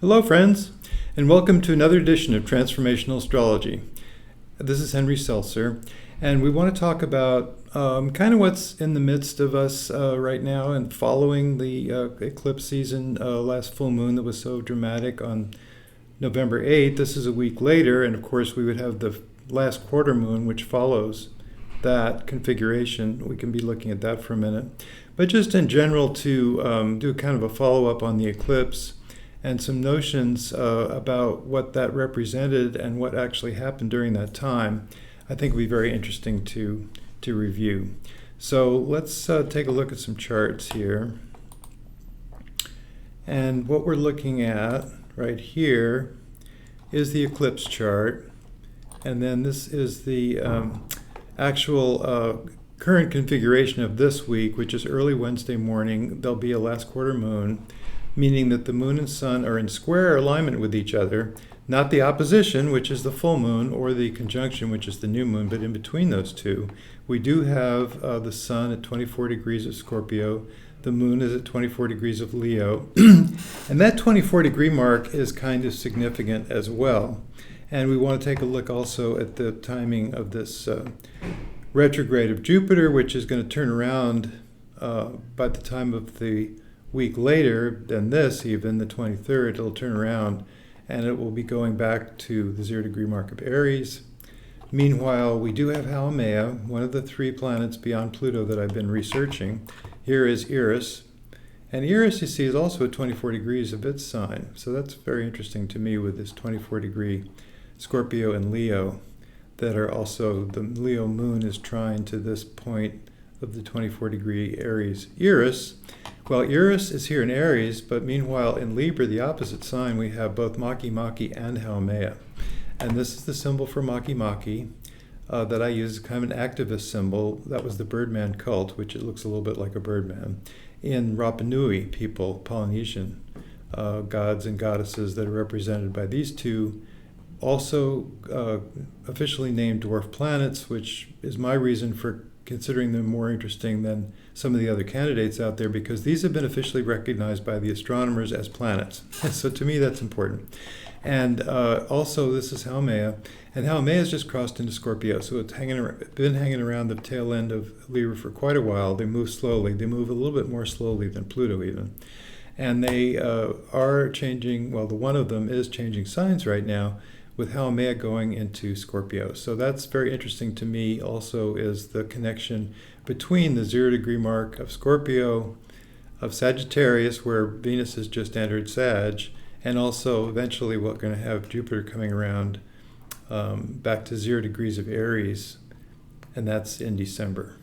Hello, friends, and welcome to another edition of Transformational Astrology. This is Henry Seltzer, and we want to talk about kind of what's in the midst of us right now and following the eclipse season, last full moon that was so dramatic on November 8th. This is a week later, and of course we would have the last quarter moon, which follows that configuration. We can be looking at that for a minute. But just in general to do kind of a follow-up on the eclipse, and some notions about what that represented and what actually happened during that time, I think will be very interesting to review. So let's take a look at some charts here. And what we're looking at right here is the eclipse chart. And then this is the actual current configuration of this week, which is early Wednesday morning. There'll be a last quarter moon, meaning that the moon and sun are in square alignment with each other, not the opposition, which is the full moon, or the conjunction, which is the new moon, but in between those two. We do have the sun at 24 degrees of Scorpio, the moon is at 24 degrees of Leo, and that 24 degree mark is kind of significant as well. And we want to take a look also at the timing of this retrograde of Jupiter, which is going to turn around by the time of the week later than this, even the 23rd, it'll turn around and it will be going back to the 0 degree mark of Aries. Meanwhile, we do have Haumea, one of the three planets beyond Pluto that I've been researching. Here is Eris. And Eris, you see, is also at 24 degrees of its sign. So that's very interesting to me with this 24 degree Scorpio and Leo that are also, the Leo moon is trine to this point of the 24 degree Aries Eris. Well, Eris is here in Aries, but meanwhile in Libra, the opposite sign, we have both Maki and Haumea. And this is the symbol for Maki that I use, kind of an activist symbol. That was the Birdman cult, which it looks a little bit like a birdman. In Rapa Nui people, Polynesian gods and goddesses that are represented by these two, also officially named dwarf planets, which is my reason for considering them more interesting than some of the other candidates out there, because these have been officially recognized by the astronomers as planets. So to me, that's important. And also, this is Haumea, and Haumea has just crossed into Scorpio, so it's been hanging around the tail end of Libra for quite a while. They move slowly. They move a little bit more slowly than Pluto even. And they are changing, well, the one of them is changing signs right now, with Haumea going into Scorpio. So that's very interesting to me also, is the connection between the 0 degree mark of Scorpio, of Sagittarius, where Venus has just entered Sag, and also eventually we're going to have Jupiter coming around back to 0 degrees of Aries, and that's in December.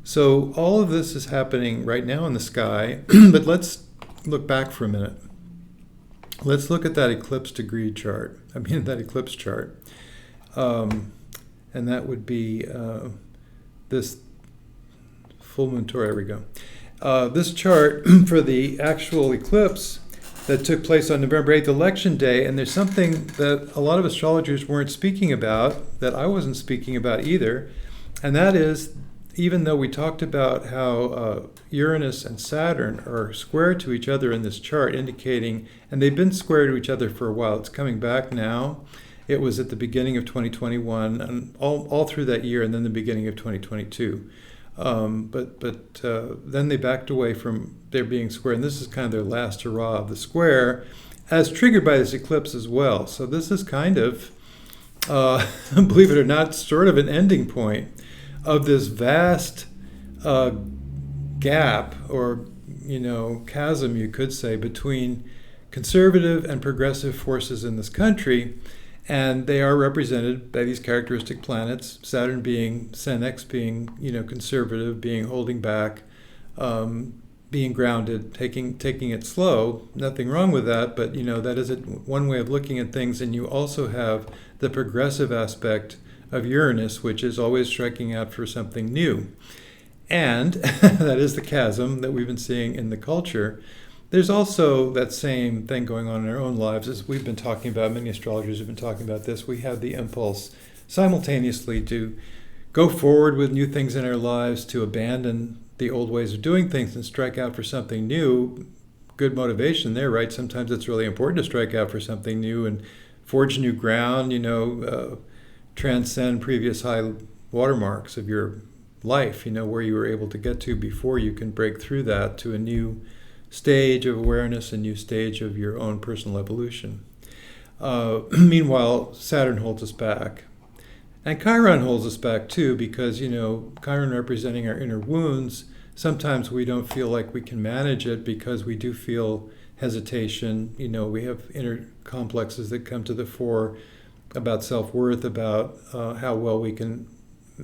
So all of this is happening right now in the sky, but let's look back for a minute. Let's look at that eclipse chart. And that would be this full moon Taurus. There we go. This chart for the actual eclipse that took place on November 8th, Election Day, and there's something that a lot of astrologers weren't speaking about, that I wasn't speaking about either, and that is, even though we talked about how Uranus and Saturn are square to each other in this chart, indicating, and they've been square to each other for a while, it's coming back now. It was at the beginning of 2021, and all through that year, and then the beginning of 2022. But then they backed away from their being square, and this is kind of their last hurrah of the square, as triggered by this eclipse as well. So this is kind of, believe it or not, sort of an ending point of this vast gap, or chasm, you could say, between conservative and progressive forces in this country, and they are represented by these characteristic planets. Saturn being Senex, being conservative, being holding back, being grounded, taking it slow. Nothing wrong with that, but that is one way of looking at things. And you also have the progressive aspect of Uranus, which is always striking out for something new. And that is the chasm that we've been seeing in the culture. There's also that same thing going on in our own lives, as we've been talking about. Many astrologers have been talking about this. We have the impulse simultaneously to go forward with new things in our lives, to abandon the old ways of doing things and strike out for something new, good motivation there, right? Sometimes it's really important to strike out for something new and forge new ground, transcend previous high watermarks of your life, where you were able to get to before you can break through that to a new stage of awareness, a new stage of your own personal evolution. Meanwhile, Saturn holds us back. And Chiron holds us back too, because, Chiron representing our inner wounds, sometimes we don't feel like we can manage it because we do feel hesitation. We have inner complexes that come to the fore about self-worth, about how well we can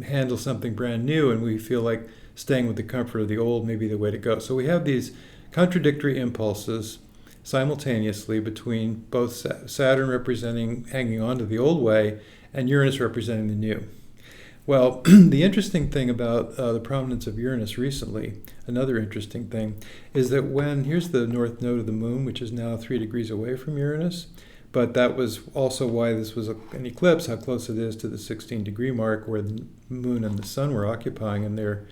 handle something brand new, and we feel like staying with the comfort of the old may be the way to go. So we have these contradictory impulses simultaneously between both Saturn representing hanging on to the old way and Uranus representing the new. Well, the interesting thing about the prominence of Uranus recently, another interesting thing, is that here's the north node of the moon, which is now 3 degrees away from Uranus, but that was also why this was an eclipse, how close it is to the 16-degree mark where the moon and the sun were occupying in their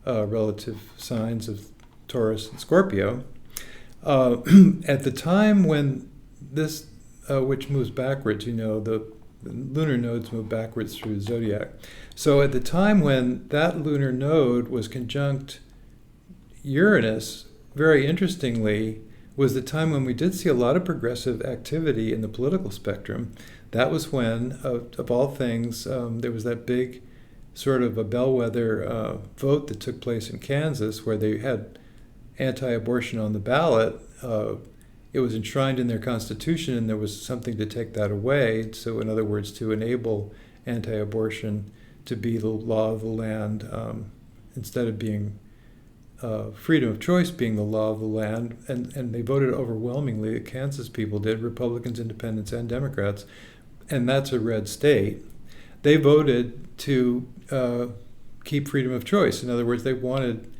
relative signs of Taurus and Scorpio. At the time when this, which moves backwards, the lunar nodes move backwards through the zodiac. So at the time when that lunar node was conjunct Uranus, very interestingly, was the time when we did see a lot of progressive activity in the political spectrum. That was when, of all things, there was that big sort of a bellwether vote that took place in Kansas where they had anti-abortion on the ballot. It was enshrined in their constitution, and there was something to take that away. So in other words, to enable anti-abortion to be the law of the land instead of being freedom of choice being the law of the land. And they voted overwhelmingly, the Kansas people did, Republicans, Independents, and Democrats, and that's a red state. They voted to keep freedom of choice. In other words, they wanted,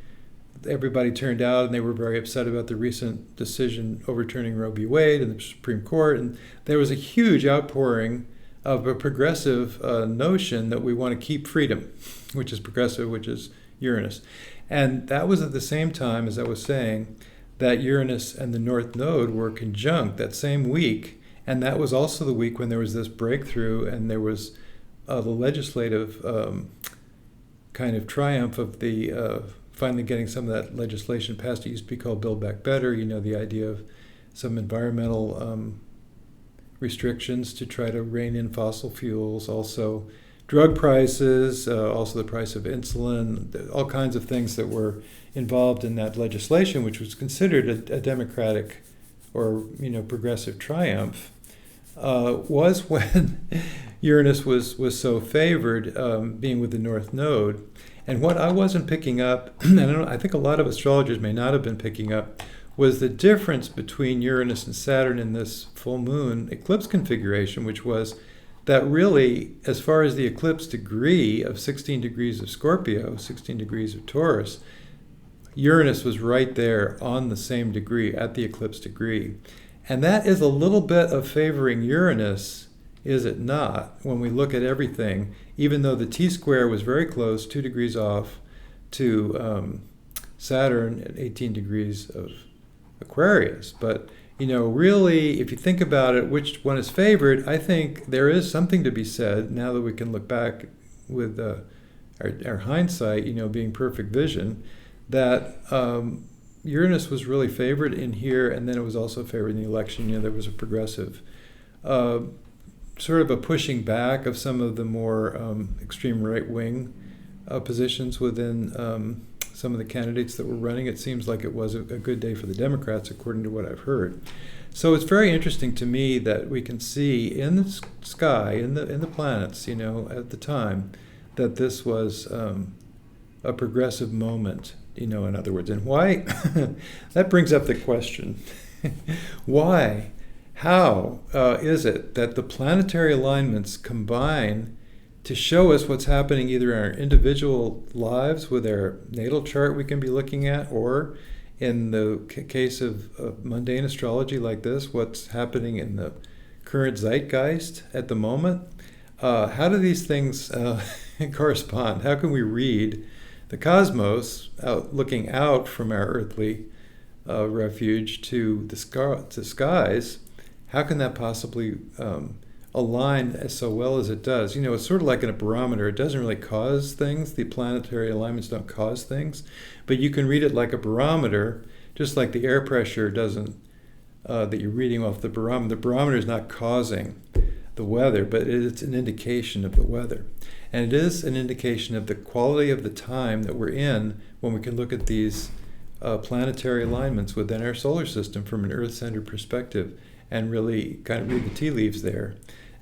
everybody turned out, and they were very upset about the recent decision overturning Roe v. Wade in the Supreme Court, and there was a huge outpouring of a progressive notion that we want to keep freedom, which is progressive, which is Uranus. And that was at the same time, as I was saying, that Uranus and the North Node were conjunct that same week, and that was also the week when there was this breakthrough, and there was the legislative kind of triumph of the finally getting some of that legislation passed. It used to be called Build Back Better, the idea of some environmental restrictions to try to rein in fossil fuels, also drug prices, also the price of insulin, all kinds of things that were involved in that legislation, which was considered a democratic or progressive triumph, was when Uranus was so favored, being with the North Node. And what I wasn't picking up, and I think a lot of astrologers may not have been picking up, was the difference between Uranus and Saturn in this full moon eclipse configuration, which was that really, as far as the eclipse degree of 16 degrees of Scorpio, 16 degrees of Taurus, Uranus was right there on the same degree, at the eclipse degree. And that is a little bit of favoring Uranus, is it not, when we look at everything, even though the T-square was very close, 2 degrees off, to Saturn at 18 degrees of Aquarius. But really, if you think about it, which one is favored, I think there is something to be said, now that we can look back with our hindsight, being perfect vision, that Uranus was really favored in here, and then it was also favored in the election. There was a progressive, sort of a pushing back of some of the more extreme right-wing positions within some of the candidates that were running. It seems like it was a good day for the Democrats, according to what I've heard. So it's very interesting to me that we can see in the sky, in the planets, at the time, that this was a progressive moment, in other words. And why? That brings up the question, why? How is it that the planetary alignments combine to show us what's happening either in our individual lives with our natal chart we can be looking at, or in the case of mundane astrology like this, what's happening in the current zeitgeist at the moment? How do these things correspond? How can we read the cosmos looking out from our earthly refuge to the skies, how can that possibly align so well as it does? You know, it's sort of like in a barometer. It doesn't really cause things. The planetary alignments don't cause things. But you can read it like a barometer, just like the air pressure doesn't, that you're reading off the barometer. The barometer is not causing the weather, but it's an indication of the weather. And it is an indication of the quality of the time that we're in when we can look at these planetary alignments within our solar system from an Earth-centered perspective and really kind of read the tea leaves there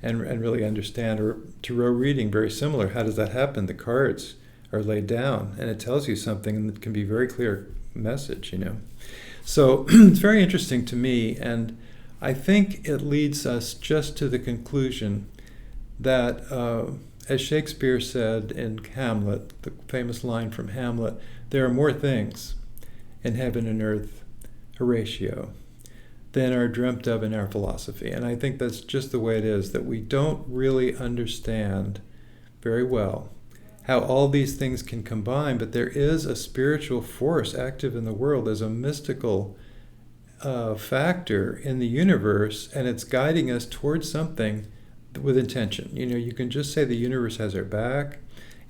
and really understand. Or tarot reading, very similar. How does that happen? The cards are laid down and it tells you something, and it can be a very clear message, you know. So it's very interesting to me, and I think it leads us just to the conclusion that, as Shakespeare said in Hamlet, the famous line from Hamlet, there are more things in heaven and earth, Horatio, than are dreamt of in our philosophy. And I think that's just the way it is, that we don't really understand very well how all these things can combine, but there is a spiritual force active in the world. There's a mystical factor in the universe, and it's guiding us towards something with intention. You know, you can just say the universe has our back.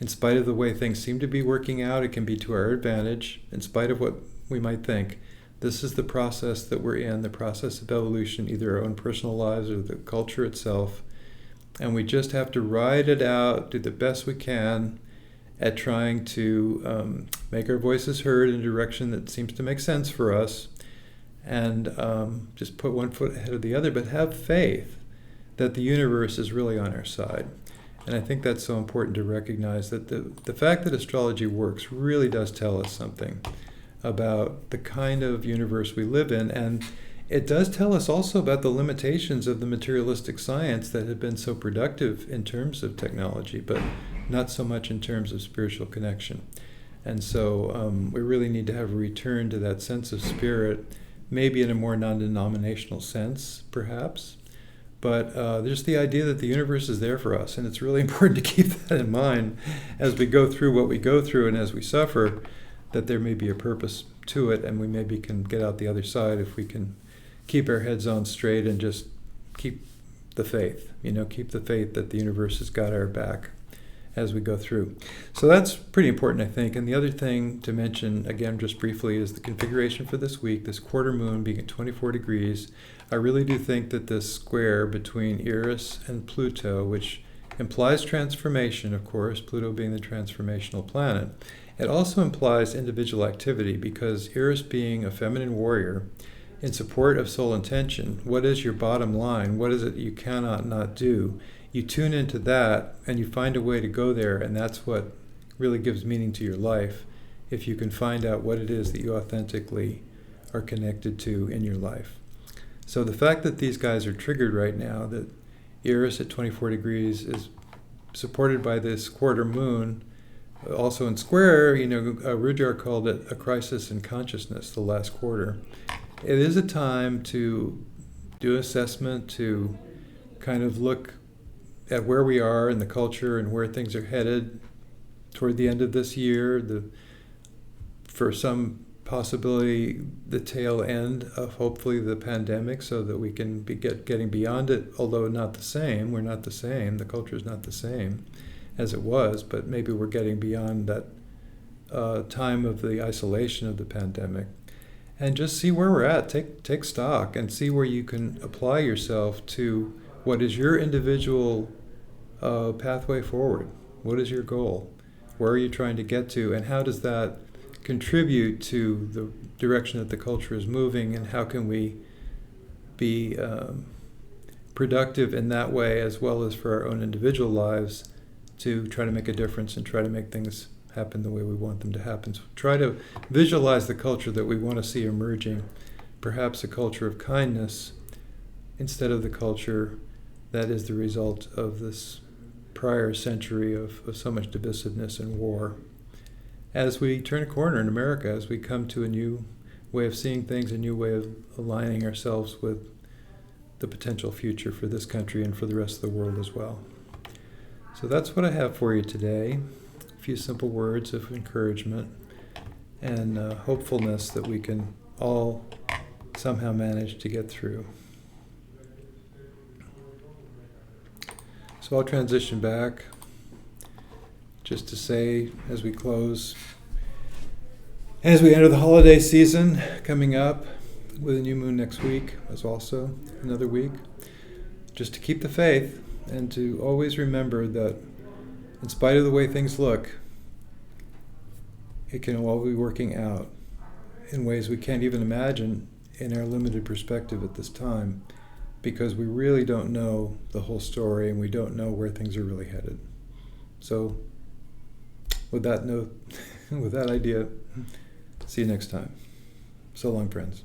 In spite of the way things seem to be working out, it can be to our advantage, in spite of what we might think. This is the process that we're in, the process of evolution, either our own personal lives or the culture itself. And we just have to ride it out, do the best we can at trying to make our voices heard in a direction that seems to make sense for us, and just put one foot ahead of the other, but have faith that the universe is really on our side. And I think that's so important to recognize, that the fact that astrology works really does tell us something about the kind of universe we live in. And it does tell us also about the limitations of the materialistic science that have been so productive in terms of technology, but not so much in terms of spiritual connection. And so we really need to have a return to that sense of spirit, maybe in a more non-denominational sense, perhaps. But just the idea that the universe is there for us, and it's really important to keep that in mind as we go through what we go through and as we suffer, that there may be a purpose to it, and we maybe can get out the other side if we can keep our heads on straight and just keep the faith, keep the faith that the universe has got our back as we go through. So that's pretty important, I think. And the other thing to mention, again, just briefly, is the configuration for this week, this quarter moon being at 24 degrees. I really do think that this square between Eris and Pluto, which implies transformation, of course, Pluto being the transformational planet, it also implies individual activity, because Eris being a feminine warrior in support of soul intention, what is your bottom line? What is it you cannot not do? You tune into that and you find a way to go there, and that's what really gives meaning to your life, if you can find out what it is that you authentically are connected to in your life. So the fact that these guys are triggered right now, that Eris at 24 degrees is supported by this quarter moon, also in square, Rudyard called it a crisis in consciousness, the last quarter. It is a time to do assessment, to kind of look at where we are in the culture and where things are headed toward the end of this year, for some possibility the tail end of hopefully the pandemic, so that we can be getting beyond it, although not the same. We're not the same. The culture is not the same as it was, but maybe we're getting beyond that time of the isolation of the pandemic. And just see where we're at. Take stock and see where you can apply yourself to what is your individual pathway forward. What is your goal? Where are you trying to get to? And how does that contribute to the direction that the culture is moving? And how can we be productive in that way, as well as for our own individual lives, to try to make a difference and try to make things happen the way we want them to happen. So try to visualize the culture that we want to see emerging, perhaps a culture of kindness instead of the culture that is the result of this prior century of so much divisiveness and war. As we turn a corner in America, as we come to a new way of seeing things, a new way of aligning ourselves with the potential future for this country and for the rest of the world as well. So that's what I have for you today. A few simple words of encouragement and hopefulness that we can all somehow manage to get through. So I'll transition back just to say, as we close, as we enter the holiday season coming up, with a new moon next week as also another week, just to keep the faith and to always remember that in spite of the way things look, it can all be working out in ways we can't even imagine in our limited perspective at this time, because we really don't know the whole story and we don't know where things are really headed. So with that note, with that idea, see you next time. So long, friends.